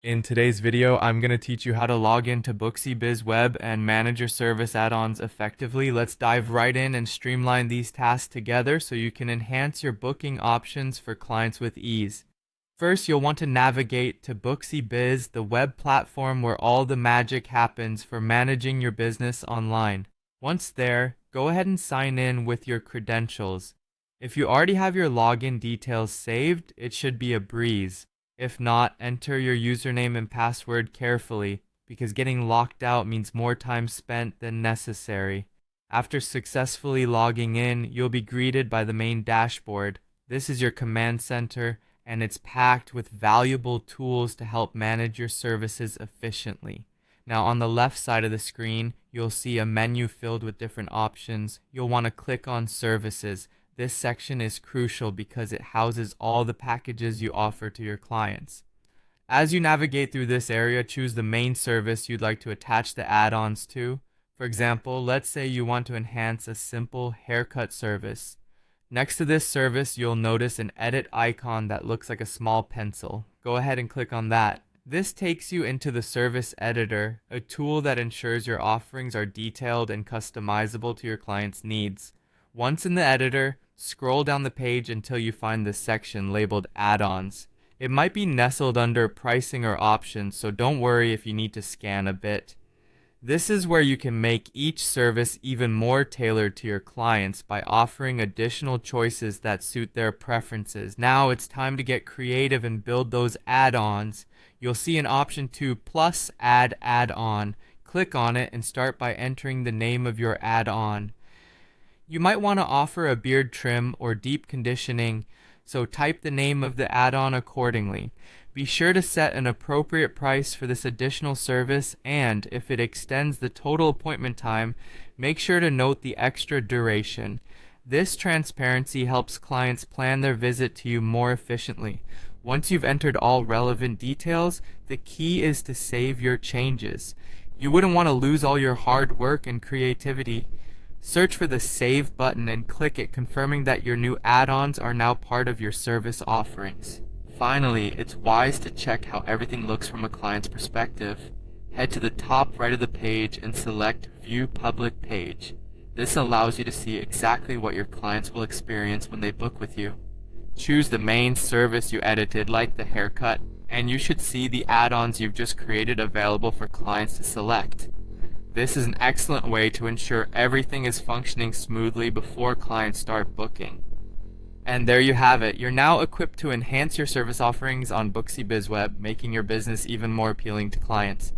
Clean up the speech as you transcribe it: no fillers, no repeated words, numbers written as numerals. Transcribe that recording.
In today's video, I'm going to teach you how to log into Booksy Biz Web and manage your service add-ons effectively. Let's dive right in and streamline these tasks together so you can enhance your booking options for clients with ease. First, you'll want to navigate to Booksy Biz, the web platform where all the magic happens for managing your business online. Once there, go ahead and sign in with your credentials. If you already have your login details saved, it should be a breeze. If not, enter your username and password carefully, because getting locked out means more time spent than necessary. After successfully logging in, you'll be greeted by the main dashboard. This is your command center, and it's packed with valuable tools to help manage your services efficiently. Now, on the left side of the screen, you'll see a menu filled with different options. You'll want to click on Services. This section is crucial because it houses all the packages you offer to your clients. As you navigate through this area, choose the main service you'd like to attach the add-ons to. For example, let's say you want to enhance a simple haircut service. Next to this service, you'll notice an edit icon that looks like a small pencil. Go ahead and click on that. This takes you into the service editor, a tool that ensures your offerings are detailed and customizable to your client's needs. Once in the editor, scroll down the page until you find the section labeled Add-ons. It might be nestled under Pricing or Options, so don't worry if you need to scan a bit. This is where you can make each service even more tailored to your clients by offering additional choices that suit their preferences. Now it's time to get creative and build those add-ons. You'll see an option to plus add add-on. Click on it and start by entering the name of your add-on. You might want to offer a beard trim or deep conditioning, so type the name of the add-on accordingly. Be sure to set an appropriate price for this additional service, and if it extends the total appointment time, make sure to note the extra duration. This transparency helps clients plan their visit to you more efficiently. Once you've entered all relevant details, the key is to save your changes. You wouldn't want to lose all your hard work and creativity. Search for the Save button and click it, confirming that your new add-ons are now part of your service offerings. Finally, it's wise to check how everything looks from a client's perspective. Head to the top right of the page and select View Public Page. This allows you to see exactly what your clients will experience when they book with you. Choose the main service you edited, like the haircut, and you should see the add-ons you've just created available for clients to select. This is an excellent way to ensure everything is functioning smoothly before clients start booking. And there you have it. You're now equipped to enhance your service offerings on Booksy BizWeb, making your business even more appealing to clients.